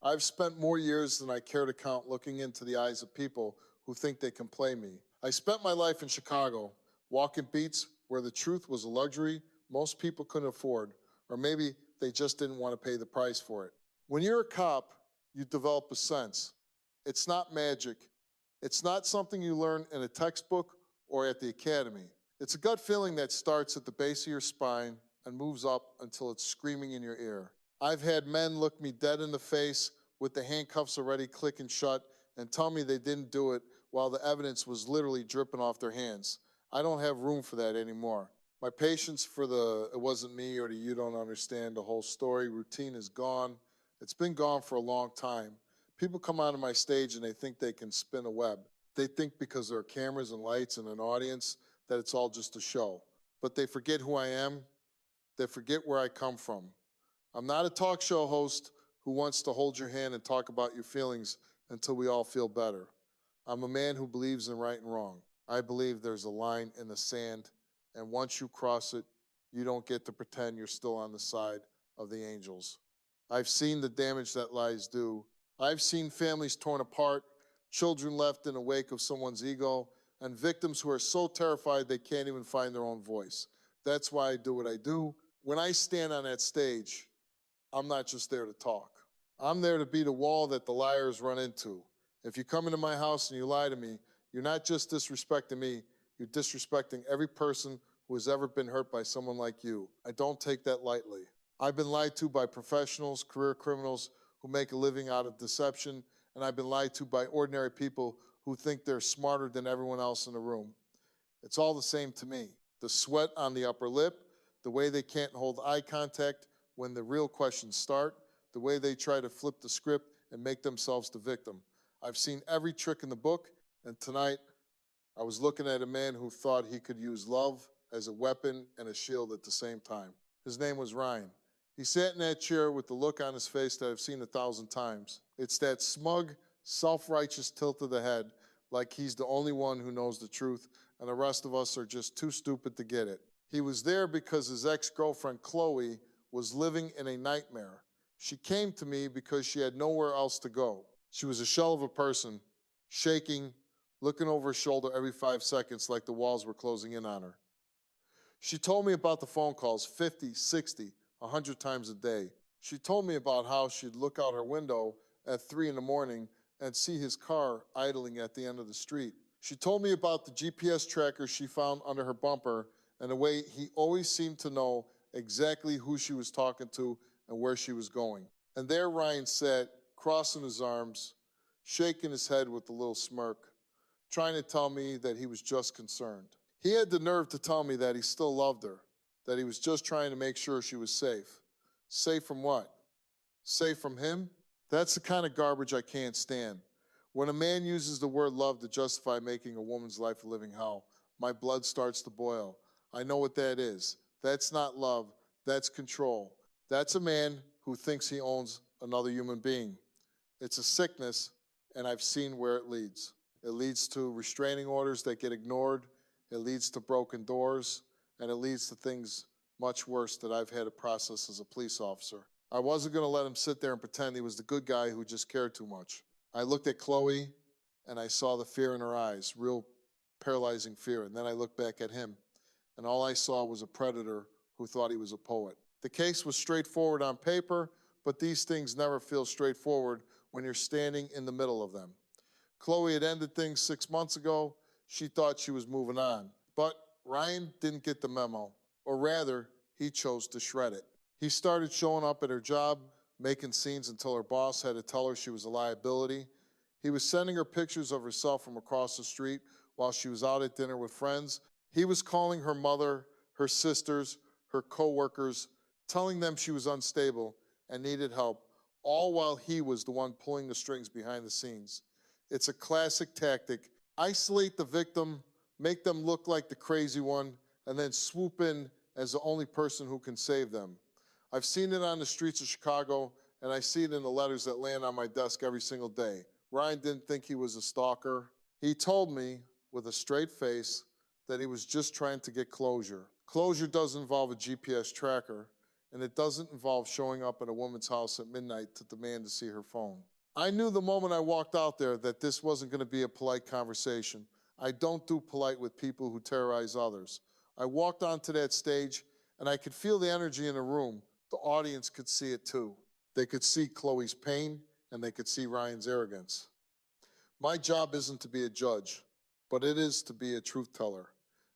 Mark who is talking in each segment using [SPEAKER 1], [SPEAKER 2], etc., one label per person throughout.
[SPEAKER 1] I've spent more years than I care to count looking into the eyes of people who think they can play me. I spent my life in Chicago, walking beats where the truth was a luxury most people couldn't afford, or maybe they just didn't want to pay the price for it. When you're a cop, you develop a sense. It's not magic. It's not something you learn in a textbook or at the academy. It's a gut feeling that starts at the base of your spine and moves up until it's screaming in your ear. I've had men look me dead in the face with the handcuffs already clicking shut and tell me they didn't do it while the evidence was literally dripping off their hands. I don't have room for that anymore. My patience for the "it wasn't me" or the "you don't understand the whole story" routine is gone. It's been gone for a long time. People come onto my stage and they think they can spin a web. They think because there are cameras and lights and an audience that it's all just a show. But they forget who I am. They forget where I come from. I'm not a talk show host who wants to hold your hand and talk about your feelings until we all feel better. I'm a man who believes in right and wrong. I believe there's a line in the sand, and once you cross it, you don't get to pretend you're still on the side of the angels. I've seen the damage that lies do. I've seen families torn apart, children left in the wake of someone's ego, and victims who are so terrified they can't even find their own voice. That's why I do what I do. When I stand on that stage, I'm not just there to talk. I'm there to be the wall that the liars run into. If you come into my house and you lie to me, you're not just disrespecting me, you're disrespecting every person who has ever been hurt by someone like you. I don't take that lightly. I've been lied to by professionals, career criminals who make a living out of deception, and I've been lied to by ordinary people who think they're smarter than everyone else in the room. It's all the same to me. The sweat on the upper lip, the way they can't hold eye contact when the real questions start, the way they try to flip the script and make themselves the victim. I've seen every trick in the book, and tonight I was looking at a man who thought he could use love as a weapon and a shield at the same time. His name was Ryan. He sat in that chair with the look on his face that I've seen 1,000 times. It's that smug, self-righteous tilt of the head, like he's the only one who knows the truth, and the rest of us are just too stupid to get it. He was there because his ex-girlfriend, Chloe, was living in a nightmare. She came to me because she had nowhere else to go. She was a shell of a person, shaking, looking over her shoulder every 5 seconds like the walls were closing in on her. She told me about the phone calls 50, 60, 100 times a day. She told me about how she'd look out her window at 3 in the morning and see his car idling at the end of the street. She told me about the GPS tracker she found under her bumper and the way he always seemed to know exactly who she was talking to and where she was going. And there Ryan sat, crossing his arms, shaking his head with a little smirk, trying to tell me that he was just concerned. He had the nerve to tell me that he still loved her, that he was just trying to make sure she was safe. Safe from what? Safe from him? That's the kind of garbage I can't stand. When a man uses the word love to justify making a woman's life a living hell, my blood starts to boil. I know what that is. That's not love. That's control. That's a man who thinks he owns another human being. It's a sickness, and I've seen where it leads. It leads to restraining orders that get ignored. It leads to broken doors, and it leads to things much worse that I've had to process as a police officer. I wasn't going to let him sit there and pretend he was the good guy who just cared too much. I looked at Chloe, and I saw the fear in her eyes, real paralyzing fear. And then I looked back at him, and all I saw was a predator who thought he was a poet. The case was straightforward on paper, but these things never feel straightforward when you're standing in the middle of them. Chloe had ended things 6 months ago. She thought she was moving on. But Ryan didn't get the memo, or rather, he chose to shred it. He started showing up at her job, making scenes until her boss had to tell her she was a liability. He was sending her pictures of herself from across the street while she was out at dinner with friends. He was calling her mother, her sisters, her coworkers, telling them she was unstable and needed help, all while he was the one pulling the strings behind the scenes. It's a classic tactic. Isolate the victim, make them look like the crazy one, and then swoop in as the only person who can save them. I've seen it on the streets of Chicago, and I see it in the letters that land on my desk every single day. Ryan didn't think he was a stalker. He told me with a straight face that he was just trying to get closure. Closure does involve a GPS tracker, and it doesn't involve showing up at a woman's house at midnight to demand to see her phone. I knew the moment I walked out there that this wasn't going to be a polite conversation. I don't do polite with people who terrorize others. I walked onto that stage, and I could feel the energy in the room. The audience could see it too. They could see Chloe's pain, and they could see Ryan's arrogance. My job isn't to be a judge, but it is to be a truth teller.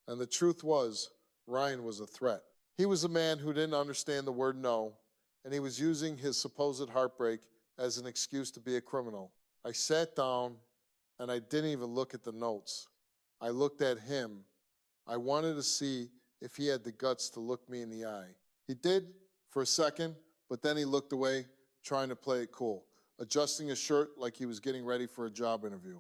[SPEAKER 1] And the truth was, Ryan was a threat. He was a man who didn't understand the word no, and he was using his supposed heartbreak as an excuse to be a criminal. I sat down, and I didn't even look at the notes. I looked at him. I wanted to see if he had the guts to look me in the eye. He did for a second, but then he looked away, trying to play it cool, adjusting his shirt like he was getting ready for a job interview.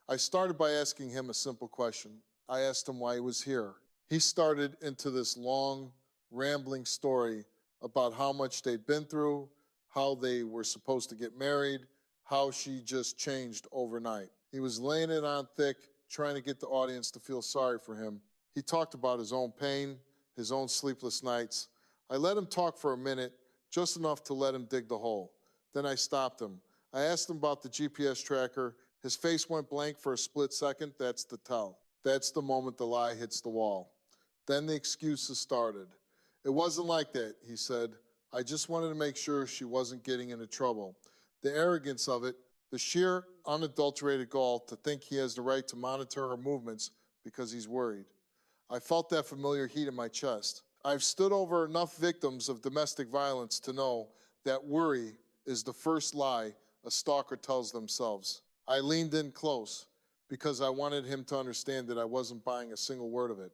[SPEAKER 1] I started by asking him a simple question. I asked him why he was here. He started into this long, rambling story about how much they'd been through, how they were supposed to get married, how she just changed overnight. He was laying it on thick, trying to get the audience to feel sorry for him. He talked about his own pain, his own sleepless nights. I let him talk for a minute, just enough to let him dig the hole. Then I stopped him. I asked him about the GPS tracker. His face went blank for a split second. That's the tell. That's the moment the lie hits the wall. Then the excuses started. It wasn't like that, he said. I just wanted to make sure she wasn't getting into trouble. The arrogance of it, the sheer, unadulterated gall to think he has the right to monitor her movements because he's worried. I felt that familiar heat in my chest. I've stood over enough victims of domestic violence to know that worry is the first lie a stalker tells themselves. I leaned in close because I wanted him to understand that I wasn't buying a single word of it.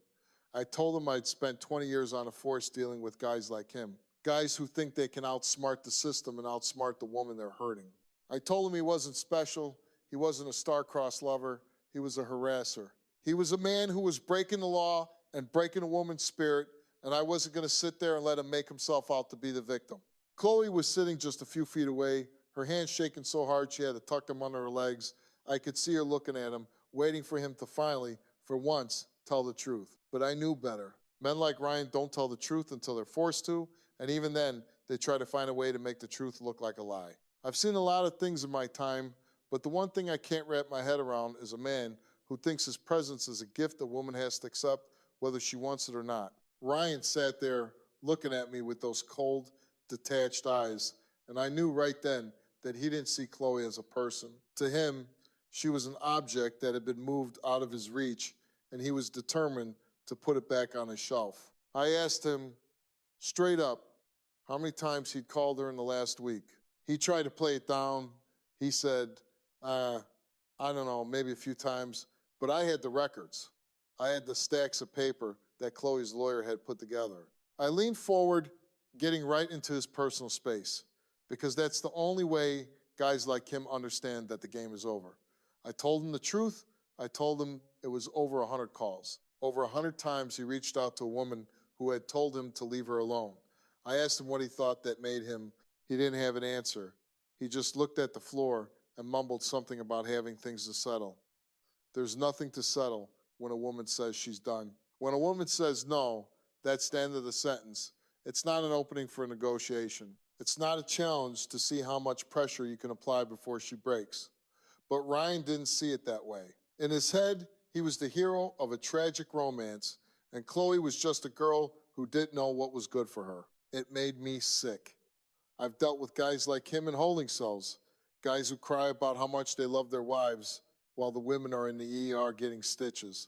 [SPEAKER 1] I told him I'd spent 20 years on a force dealing with guys like him, guys who think they can outsmart the system and outsmart the woman they're hurting. I told him he wasn't special, he wasn't a star-crossed lover, he was a harasser. He was a man who was breaking the law and breaking a woman's spirit, and I wasn't going to sit there and let him make himself out to be the victim. Chloe was sitting just a few feet away, her hands shaking so hard she had to tuck them under her legs. I could see her looking at him, waiting for him to finally, for once, tell the truth. But I knew better. Men like Ryan don't tell the truth until they're forced to, and even then, they try to find a way to make the truth look like a lie. I've seen a lot of things in my time, but the one thing I can't wrap my head around is a man who thinks his presence is a gift a woman has to accept whether she wants it or not. Ryan sat there looking at me with those cold, detached eyes, and I knew right then that he didn't see Chloe as a person. To him, she was an object that had been moved out of his reach, and he was determined to put it back on his shelf. I asked him straight up how many times he'd called her in the last week. He tried to play it down. He said, I don't know, maybe a few times, but I had the records. I had the stacks of paper that Chloe's lawyer had put together. I leaned forward, getting right into his personal space, because that's the only way guys like him understand that the game is over. I told him the truth. I told him it was over 100 calls. Over 100 times he reached out to a woman who had told him to leave her alone. I asked him what he thought that made him. He didn't have an answer. He just looked at the floor and mumbled something about having things to settle. There's nothing to settle when a woman says she's done. When a woman says no, that's the end of the sentence. It's not an opening for a negotiation. It's not a challenge to see how much pressure you can apply before she breaks. But Ryan didn't see it that way. In his head, he was the hero of a tragic romance, and Chloe was just a girl who didn't know what was good for her. It made me sick. I've dealt with guys like him in holding cells, guys who cry about how much they love their wives while the women are in the ER getting stitches.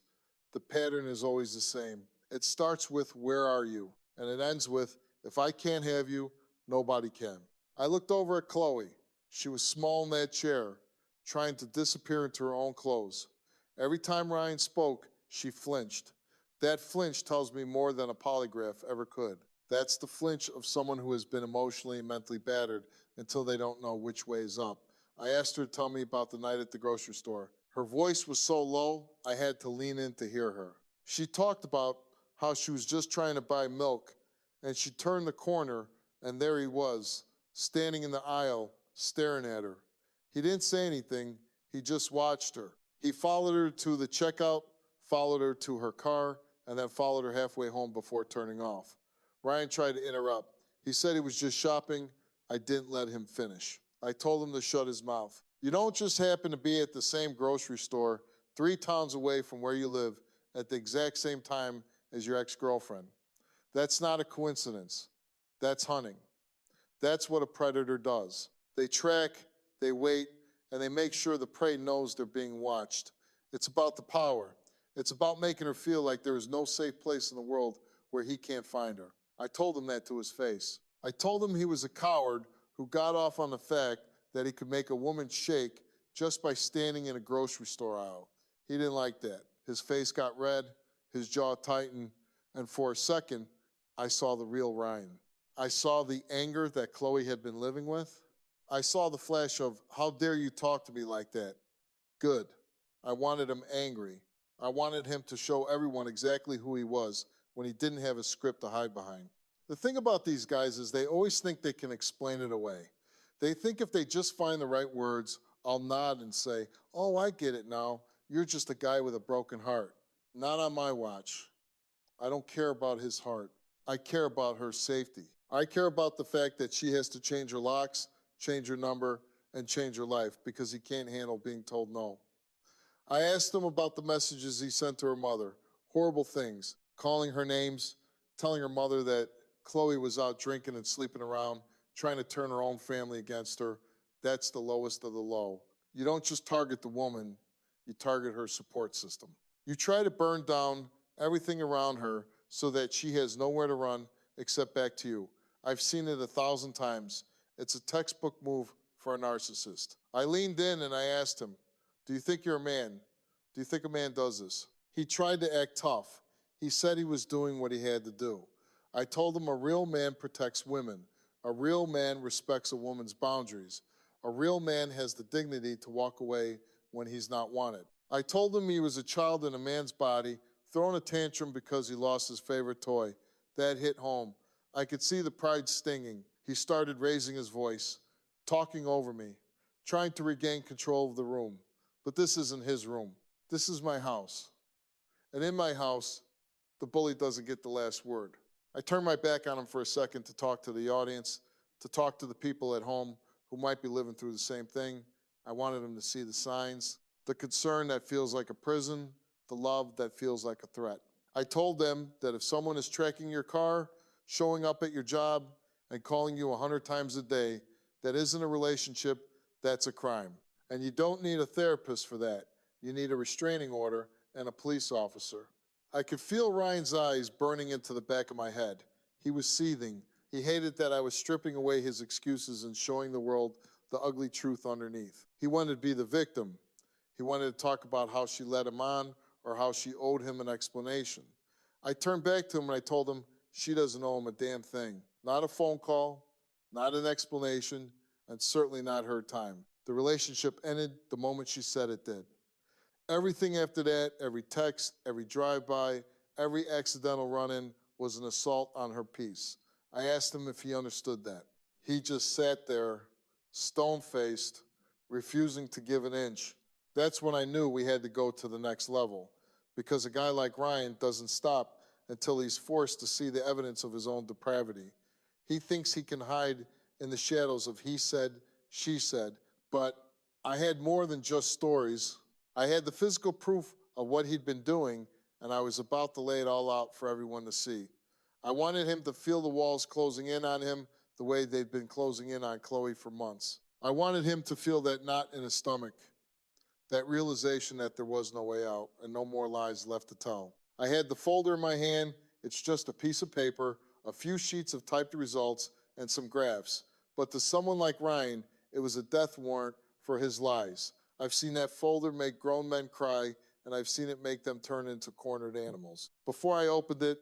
[SPEAKER 1] The pattern is always the same. It starts with, where are you? And it ends with, if I can't have you, nobody can. I looked over at Chloe. She was small in that chair, trying to disappear into her own clothes. Every time Ryan spoke, she flinched. That flinch tells me more than a polygraph ever could. That's the flinch of someone who has been emotionally and mentally battered until they don't know which way is up. I asked her to tell me about the night at the grocery store. Her voice was so low, I had to lean in to hear her. She talked about how she was just trying to buy milk, and she turned the corner, and there he was, standing in the aisle, staring at her. He didn't say anything, he just watched her. He followed her to the checkout, followed her to her car, and then followed her halfway home before turning off. Ryan tried to interrupt. He said he was just shopping. I didn't let him finish. I told him to shut his mouth. You don't just happen to be at the same grocery store 3 towns away from where you live at the exact same time as your ex-girlfriend. That's not a coincidence. That's hunting. That's what a predator does. They track, they wait, and they make sure the prey knows they're being watched. It's about the power. It's about making her feel like there is no safe place in the world where he can't find her. I told him that to his face. I told him he was a coward who got off on the fact that he could make a woman shake just by standing in a grocery store aisle. He didn't like that. His face got red, his jaw tightened, and for a second, I saw the real Ryan. I saw the anger that Chloe had been living with. I saw the flash of, how dare you talk to me like that? Good. I wanted him angry. I wanted him to show everyone exactly who he was when he didn't have a script to hide behind. The thing about these guys is they always think they can explain it away. They think if they just find the right words, I'll nod and say, oh, I get it now. You're just a guy with a broken heart. Not on my watch. I don't care about his heart. I care about her safety. I care about the fact that she has to change her locks, change her number, and change her life because he can't handle being told no. I asked him about the messages he sent to her mother, horrible things, calling her names, telling her mother that Chloe was out drinking and sleeping around, trying to turn her own family against her. That's the lowest of the low. You don't just target the woman, you target her support system. You try to burn down everything around her so that she has nowhere to run except back to you. I've seen it 1,000 times. It's a textbook move for a narcissist. I leaned in and I asked him, do you think you're a man? Do you think a man does this? He tried to act tough. He said he was doing what he had to do. I told him a real man protects women. A real man respects a woman's boundaries. A real man has the dignity to walk away when he's not wanted. I told him he was a child in a man's body, throwing a tantrum because he lost his favorite toy. That hit home. I could see the pride stinging. He started raising his voice, talking over me, trying to regain control of the room. But this isn't his room. This is my house. And in my house, the bully doesn't get the last word. I turned my back on him for a second to talk to the audience, to talk to the people at home who might be living through the same thing. I wanted them to see the signs, the concern that feels like a prison, the love that feels like a threat. I told them that if someone is tracking your car, showing up at your job, and calling you 100 times a day, that isn't a relationship, that's a crime. And you don't need a therapist for that. You need a restraining order and a police officer. I could feel Ryan's eyes burning into the back of my head. He was seething. He hated that I was stripping away his excuses and showing the world the ugly truth underneath. He wanted to be the victim. He wanted to talk about how she led him on or how she owed him an explanation. I turned back to him and I told him she doesn't owe him a damn thing. Not a phone call, not an explanation, and certainly not her time. The relationship ended the moment she said it did. Everything after that, every text, every drive-by, every accidental run-in was an assault on her peace. I asked him if he understood that. He just sat there, stone-faced, refusing to give an inch. That's when I knew we had to go to the next level, because a guy like Ryan doesn't stop until he's forced to see the evidence of his own depravity. He thinks he can hide in the shadows of he said, she said, but I had more than just stories. I had the physical proof of what he'd been doing, and I was about to lay it all out for everyone to see. I wanted him to feel the walls closing in on him the way they'd been closing in on Chloe for months. I wanted him to feel that knot in his stomach, that realization that there was no way out and no more lies left to tell. I had the folder in my hand. It's just a piece of paper, a few sheets of typed results, and some graphs. But to someone like Ryan, it was a death warrant for his lies. I've seen that folder make grown men cry, and I've seen it make them turn into cornered animals. Before I opened it,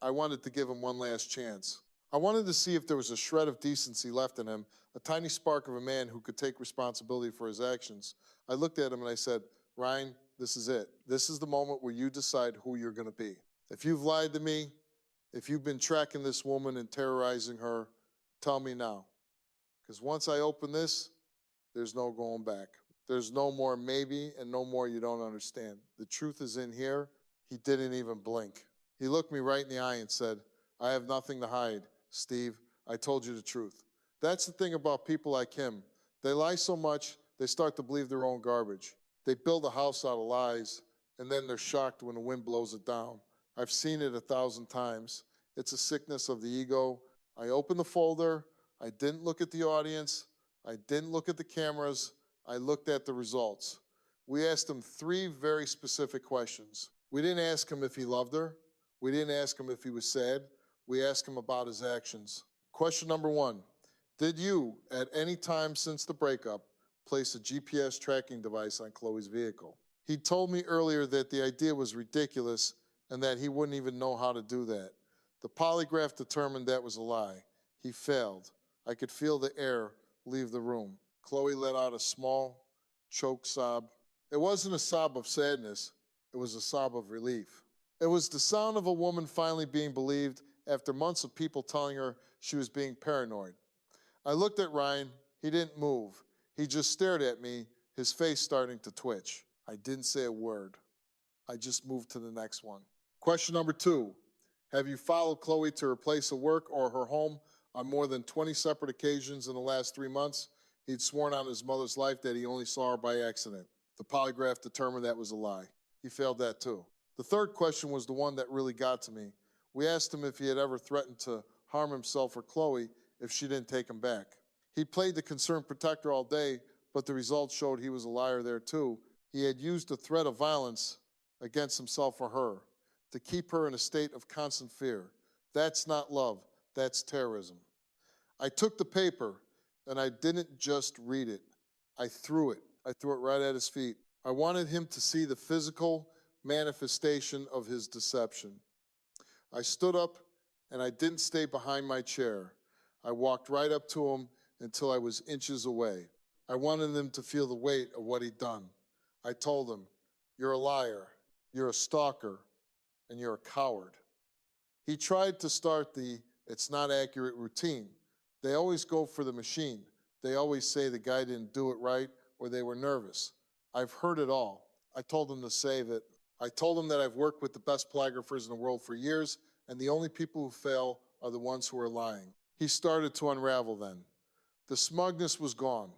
[SPEAKER 1] I wanted to give him one last chance. I wanted to see if there was a shred of decency left in him, a tiny spark of a man who could take responsibility for his actions. I looked at him and I said, Ryan, this is it. This is the moment where you decide who you're going to be. If you've lied to me, if you've been tracking this woman and terrorizing her, tell me now. Because once I open this, there's no going back. There's no more maybe and no more you don't understand. The truth is in here. He didn't even blink. He looked me right in the eye and said, I have nothing to hide, Steve. I told you the truth. That's the thing about people like him. They lie so much, they start to believe their own garbage. They build a house out of lies, and then they're shocked when the wind blows it down. I've seen it 1,000 times. It's a sickness of the ego. I opened the folder. I didn't look at the audience. I didn't look at the cameras. I looked at the results. We asked him 3 very specific questions. We didn't ask him if he loved her. We didn't ask him if he was sad. We asked him about his actions. Question number 1, did you, at any time since the breakup, place a GPS tracking device on Chloe's vehicle? He told me earlier that the idea was ridiculous and that he wouldn't even know how to do that. The polygraph determined that was a lie. He failed. I could feel the air leave the room. Chloe let out a small, choked sob. It wasn't a sob of sadness. It was a sob of relief. It was the sound of a woman finally being believed after months of people telling her she was being paranoid. I looked at Ryan. He didn't move. He just stared at me, his face starting to twitch. I didn't say a word. I just moved to the next one. Question number 2. Have you followed Chloe to her place of work or her home on more than 20 separate occasions in the last 3 months? He'd sworn on his mother's life that he only saw her by accident. The polygraph determined that was a lie. He failed that too. The third question was the one that really got to me. We asked him if he had ever threatened to harm himself or Chloe if she didn't take him back. He played the concerned protector all day, but the results showed he was a liar there too. He had used the threat of violence against himself or her to keep her in a state of constant fear. That's not love, that's terrorism. I took the paper and I didn't just read it. I threw it. I threw it right at his feet. I wanted him to see the physical manifestation of his deception. I stood up and I didn't stay behind my chair. I walked right up to him until I was inches away. I wanted him to feel the weight of what he'd done. I told him, "You're a liar, you're a stalker, and you're a coward." He tried to start the "it's not accurate" routine. They always go for the machine. They always say the guy didn't do it right or they were nervous. I've heard it all. I told him to save it. I told him that I've worked with the best polygraphers in the world for years, and the only people who fail are the ones who are lying. He started to unravel then. The smugness was gone.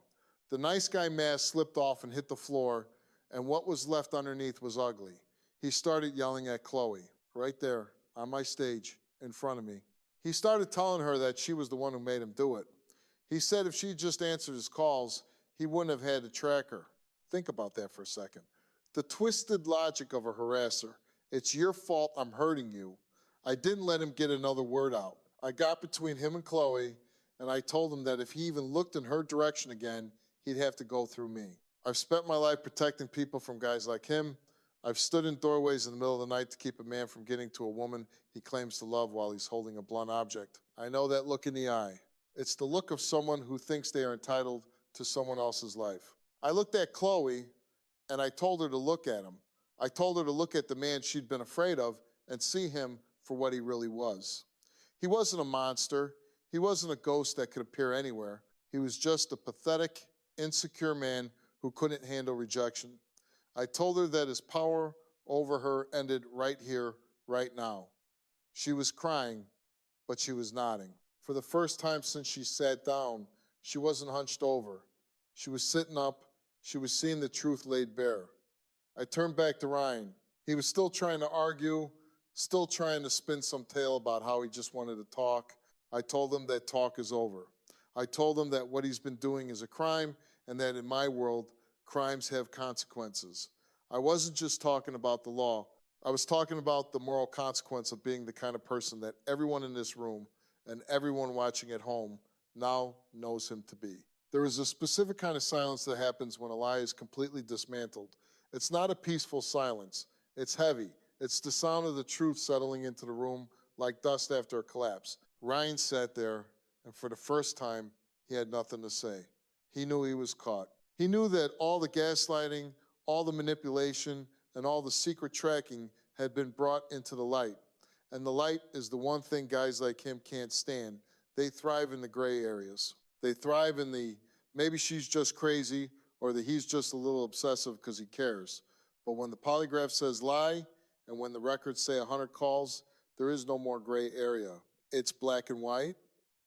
[SPEAKER 1] The nice guy mask slipped off and hit the floor, and what was left underneath was ugly. He started yelling at Chloe, right there, on my stage, in front of me. He started telling her that she was the one who made him do it. He said if she just answered his calls, he wouldn't have had to track her. Think about that for a second. The twisted logic of a harasser. It's your fault I'm hurting you. I didn't let him get another word out. I got between him and Chloe, and I told him that if he even looked in her direction again, he'd have to go through me. I've spent my life protecting people from guys like him. I've stood in doorways in the middle of the night to keep a man from getting to a woman he claims to love while he's holding a blunt object. I know that look in the eye. It's the look of someone who thinks they are entitled to someone else's life. I looked at Chloe, and I told her to look at him. I told her to look at the man she'd been afraid of and see him for what he really was. He wasn't a monster. He wasn't a ghost that could appear anywhere. He was just a pathetic, insecure man who couldn't handle rejection. I told her that his power over her ended right here, right now. She was crying, but she was nodding. For the first time since she sat down, she wasn't hunched over. She was sitting up. She was seeing the truth laid bare. I turned back to Ryan. He was still trying to argue, still trying to spin some tale about how he just wanted to talk. I told him that talk is over. I told him that what he's been doing is a crime and that in my world, crimes have consequences. I wasn't just talking about the law. I was talking about the moral consequence of being the kind of person that everyone in this room and everyone watching at home now knows him to be. There is a specific kind of silence that happens when a lie is completely dismantled. It's not a peaceful silence. It's heavy. It's the sound of the truth settling into the room like dust after a collapse. Ryan sat there, and for the first time, he had nothing to say. He knew he was caught. He knew that all the gaslighting, all the manipulation, and all the secret tracking had been brought into the light. And the light is the one thing guys like him can't stand. They thrive in the gray areas. They thrive in the maybe she's just crazy or that he's just a little obsessive because he cares. But when the polygraph says lie and when the records say 100 calls, there is no more gray area. It's black and white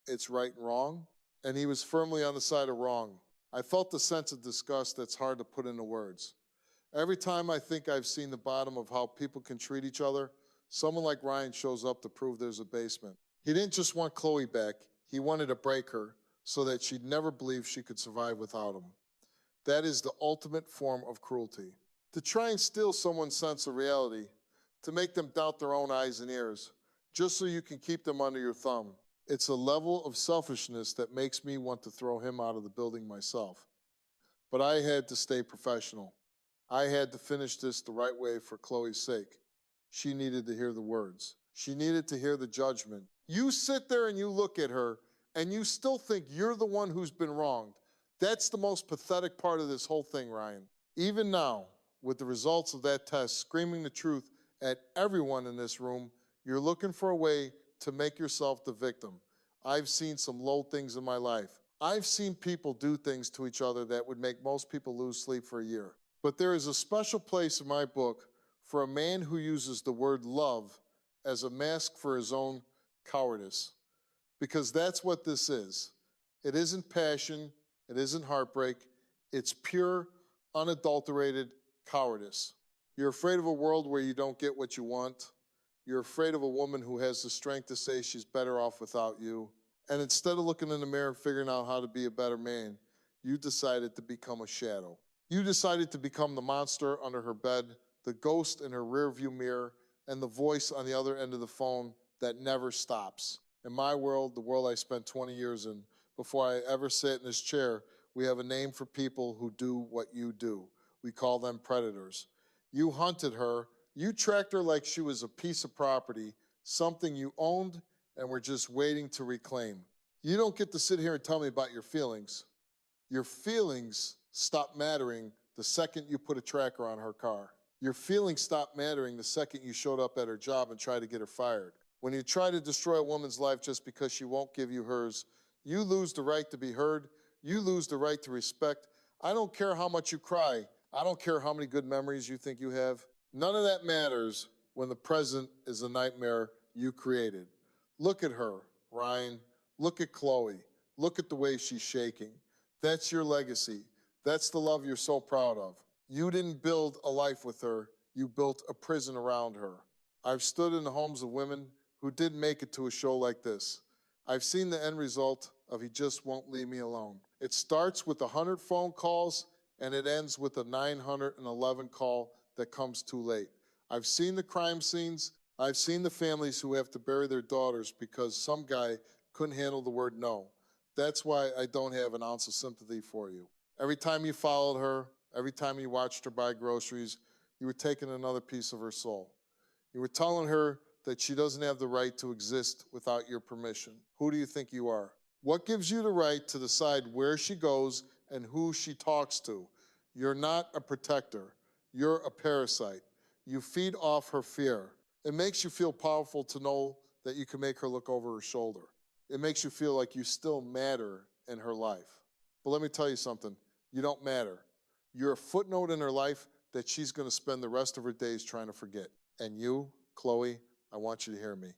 [SPEAKER 1] it's right and wrong, and he was firmly on the side of wrong. I felt the sense of disgust that's hard to put into words. Every time I think I've seen the bottom of how people can treat each other, someone like Ryan shows up to prove there's a basement. He didn't just want Chloe back, he wanted to break her so that she'd never believe she could survive without him. That is the ultimate form of cruelty. To try and steal someone's sense of reality, to make them doubt their own eyes and ears, just so you can keep them under your thumb. It's a level of selfishness that makes me want to throw him out of the building myself. But I had to stay professional. I had to finish this the right way for Chloe's sake. She needed to hear the words. She needed to hear the judgment. You sit there and you look at her and you still think you're the one who's been wronged. That's the most pathetic part of this whole thing, Ryan. Even now, with the results of that test screaming the truth at everyone in this room, you're looking for a way to make yourself the victim. I've seen some low things in my life. I've seen people do things to each other that would make most people lose sleep for a year. But there is a special place in my book for a man who uses the word love as a mask for his own cowardice. Because that's what this is. It isn't passion, it isn't heartbreak, it's pure, unadulterated cowardice. You're afraid of a world where you don't get what you want. You're afraid of a woman who has the strength to say she's better off without you. And instead of looking in the mirror and figuring out how to be a better man, you decided to become a shadow. You decided to become the monster under her bed, the ghost in her rearview mirror, and the voice on the other end of the phone that never stops. In my world, the world I spent 20 years in, before I ever sat in this chair, we have a name for people who do what you do. We call them predators. You hunted her. You tracked her like she was a piece of property, something you owned and were just waiting to reclaim. You don't get to sit here and tell me about your feelings. Your feelings stop mattering the second you put a tracker on her car. Your feelings stop mattering the second you showed up at her job and tried to get her fired. When you try to destroy a woman's life just because she won't give you hers, you lose the right to be heard. You lose the right to respect. I don't care how much you cry. I don't care how many good memories you think you have. None of that matters when the present is a nightmare you created. Look at her, Ryan. Look at Chloe. Look at the way she's shaking. That's your legacy. That's the love you're so proud of. You didn't build a life with her. You built a prison around her. I've stood in the homes of women who didn't make it to a show like this. I've seen the end result of he just won't leave me alone. It starts with 100 phone calls and it ends with a 911 call that comes too late. I've seen the crime scenes. I've seen the families who have to bury their daughters because some guy couldn't handle the word no. That's why I don't have an ounce of sympathy for you. Every time you followed her, every time you watched her buy groceries, you were taking another piece of her soul. You were telling her that she doesn't have the right to exist without your permission. Who do you think you are? What gives you the right to decide where she goes and who she talks to? You're not a protector. You're a parasite. You feed off her fear. It makes you feel powerful to know that you can make her look over her shoulder. It makes you feel like you still matter in her life. But let me tell you something. You don't matter. You're a footnote in her life that she's going to spend the rest of her days trying to forget. And you, Chloe, I want you to hear me.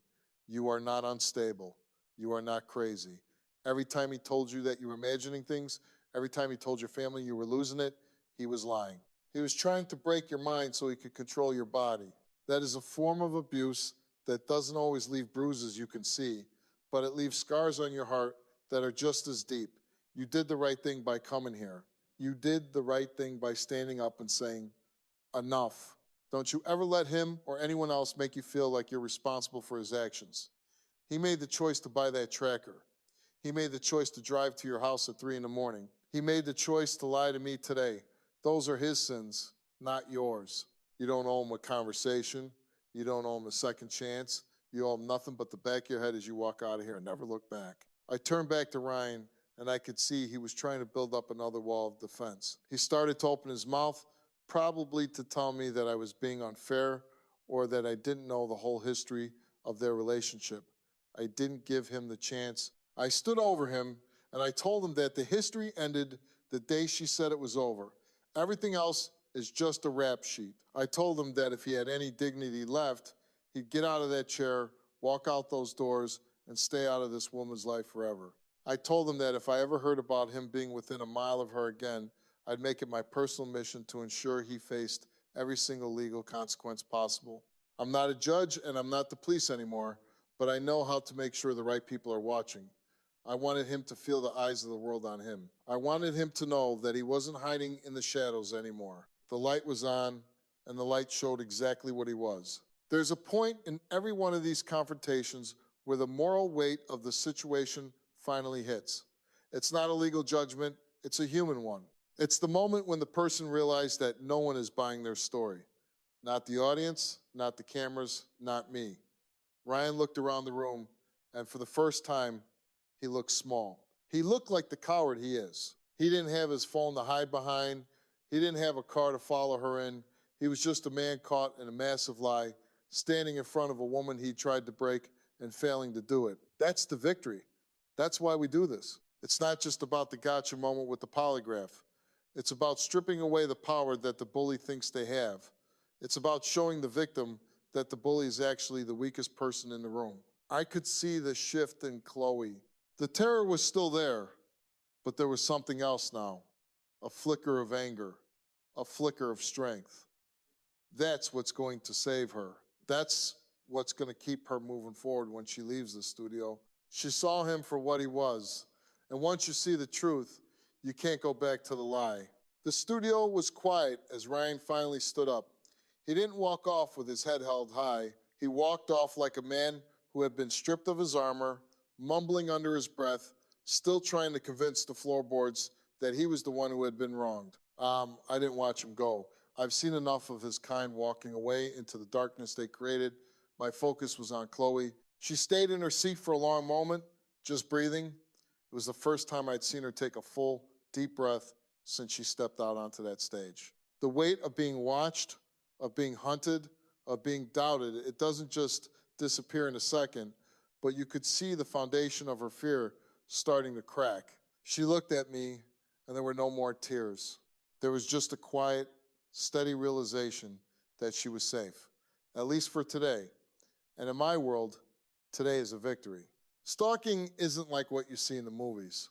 [SPEAKER 1] You are not unstable. You are not crazy. Every time he told you that you were imagining things, every time he told your family you were losing it, he was lying. He was trying to break your mind so he could control your body. That is a form of abuse that doesn't always leave bruises you can see, but it leaves scars on your heart that are just as deep. You did the right thing by coming here. You did the right thing by standing up and saying, enough. Don't you ever let him or anyone else make you feel like you're responsible for his actions. He made the choice to buy that tracker. He made the choice to drive to your house at 3 a.m. He made the choice to lie to me today. Those are his sins, not yours. You don't owe him a conversation. You don't owe him a second chance. You owe him nothing but the back of your head as you walk out of here and never look back. I turned back to Ryan, and I could see he was trying to build up another wall of defense. He started to open his mouth, probably to tell me that I was being unfair or that I didn't know the whole history of their relationship. I didn't give him the chance. I stood over him, and I told him that the history ended the day she said it was over. Everything else is just a rap sheet. I told him that if he had any dignity left, he'd get out of that chair, walk out those doors, and stay out of this woman's life forever. I told him that if I ever heard about him being within a mile of her again, I'd make it my personal mission to ensure he faced every single legal consequence possible. I'm not a judge and I'm not the police anymore, but I know how to make sure the right people are watching. I wanted him to feel the eyes of the world on him. I wanted him to know that he wasn't hiding in the shadows anymore. The light was on, and the light showed exactly what he was. There's a point in every one of these confrontations where the moral weight of the situation finally hits. It's not a legal judgment, it's a human one. It's the moment when the person realizes that no one is buying their story. Not the audience, not the cameras, not me. Ryan looked around the room, and for the first time, he looked small. He looked like the coward he is. He didn't have his phone to hide behind. He didn't have a car to follow her in. He was just a man caught in a massive lie, standing in front of a woman he tried to break and failing to do it. That's the victory. That's why we do this. It's not just about the gotcha moment with the polygraph. It's about stripping away the power that the bully thinks they have. It's about showing the victim that the bully is actually the weakest person in the room. I could see the shift in Chloe. The terror was still there, but there was something else now. A flicker of anger, a flicker of strength. That's what's going to save her. That's what's going to keep her moving forward when she leaves the studio. She saw him for what he was. And once you see the truth, you can't go back to the lie. The studio was quiet as Ryan finally stood up. He didn't walk off with his head held high. He walked off like a man who had been stripped of his armor, mumbling under his breath, still trying to convince the floorboards that he was the one who had been wronged. I didn't watch him go. I've seen enough of his kind walking away into the darkness they created. My focus was on Chloe. She stayed in her seat for a long moment, just breathing. It was the first time I'd seen her take a full, deep breath since she stepped out onto that stage. The weight of being watched, of being hunted, of being doubted, it doesn't just disappear in a second, but you could see the foundation of her fear starting to crack. She looked at me, and there were no more tears. There was just a quiet, steady realization that she was safe, at least for today. And in my world, today is a victory. Stalking isn't like what you see in the movies.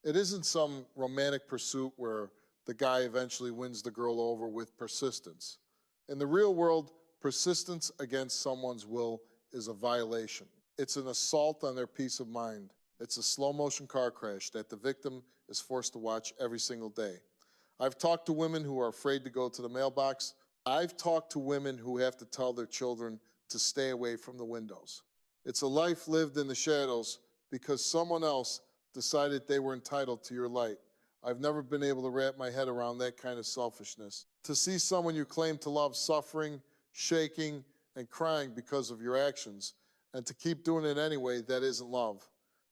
[SPEAKER 1] It isn't some romantic pursuit where the guy eventually wins the girl over with persistence. In the real world, persistence against someone's will is a violation. It's an assault on their peace of mind. It's a slow-motion car crash that the victim is forced to watch every single day. I've talked to women who are afraid to go to the mailbox. I've talked to women who have to tell their children to stay away from the windows. It's a life lived in the shadows because someone else decided they were entitled to your light. I've never been able to wrap my head around that kind of selfishness. To see someone you claim to love suffering, shaking, and crying because of your actions, and to keep doing it anyway, that isn't love.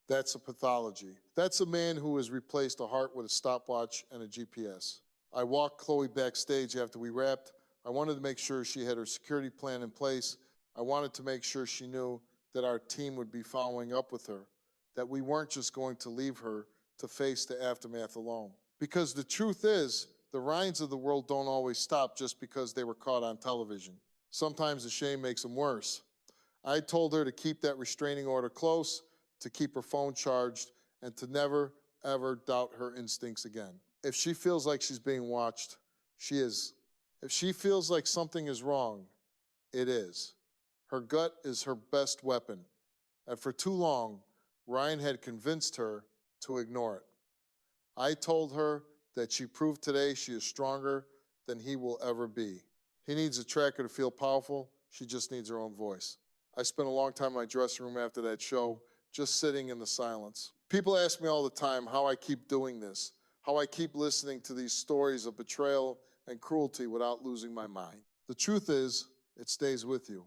[SPEAKER 1] That's a pathology. That's a man who has replaced a heart with a stopwatch and a GPS. I walked Chloe backstage after we wrapped. I wanted to make sure she had her security plan in place. I wanted to make sure she knew that our team would be following up with her, that we weren't just going to leave her to face the aftermath alone. Because the truth is, the Ryans of the world don't always stop just because they were caught on television. Sometimes the shame makes them worse. I told her to keep that restraining order close, to keep her phone charged, and to never, ever doubt her instincts again. If she feels like she's being watched, she is. If she feels like something is wrong, it is. Her gut is her best weapon. And for too long, Ryan had convinced her to ignore it. I told her that she proved today she is stronger than he will ever be. He needs a tracker to feel powerful. She just needs her own voice. I spent a long time in my dressing room after that show, just sitting in the silence. People ask me all the time how I keep doing this, how I keep listening to these stories of betrayal and cruelty without losing my mind. The truth is, it stays with you.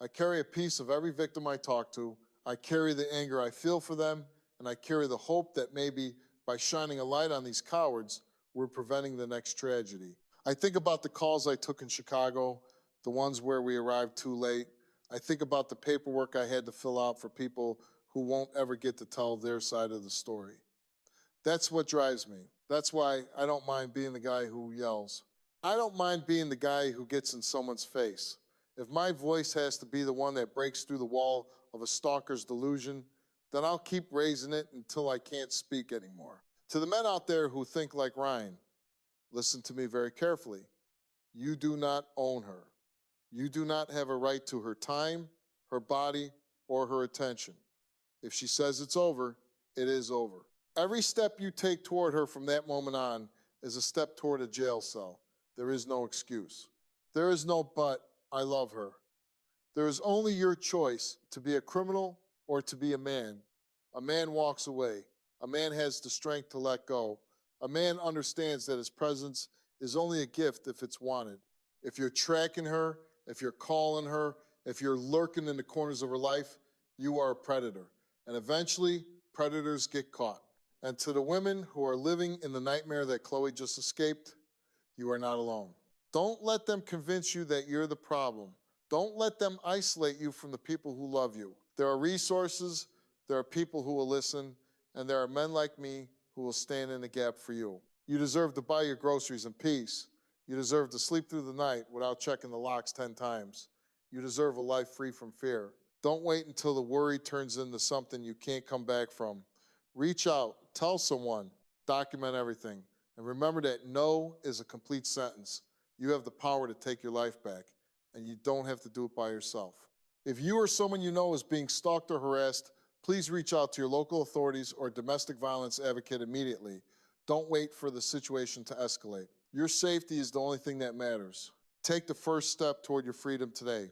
[SPEAKER 1] I carry a piece of every victim I talk to. I carry the anger I feel for them, and I carry the hope that maybe by shining a light on these cowards, we're preventing the next tragedy. I think about the calls I took in Chicago, the ones where we arrived too late. I think about the paperwork I had to fill out for people who won't ever get to tell their side of the story. That's what drives me. That's why I don't mind being the guy who yells. I don't mind being the guy who gets in someone's face. If my voice has to be the one that breaks through the wall of a stalker's delusion, then I'll keep raising it until I can't speak anymore. To the men out there who think like Ryan, listen to me very carefully. You do not own her. You do not have a right to her time, her body, or her attention. If she says it's over, it is over. Every step you take toward her from that moment on is a step toward a jail cell. There is no excuse. There is no but, I love her. There is only your choice to be a criminal or to be a man. A man walks away. A man has the strength to let go. A man understands that his presence is only a gift if it's wanted. If you're tracking her, if you're calling her, if you're lurking in the corners of her life, you are a predator. And eventually, predators get caught. And to the women who are living in the nightmare that Chloe just escaped, you are not alone. Don't let them convince you that you're the problem. Don't let them isolate you from the people who love you. There are resources, there are people who will listen, and there are men like me who will stand in the gap for you. You deserve to buy your groceries in peace. You deserve to sleep through the night without checking the locks 10 times. You deserve a life free from fear. Don't wait until the worry turns into something you can't come back from. Reach out, tell someone, document everything. And remember that no is a complete sentence. You have the power to take your life back, and you don't have to do it by yourself. If you or someone you know is being stalked or harassed, please reach out to your local authorities or domestic violence advocate immediately. Don't wait for the situation to escalate. Your safety is the only thing that matters. Take the first step toward your freedom today.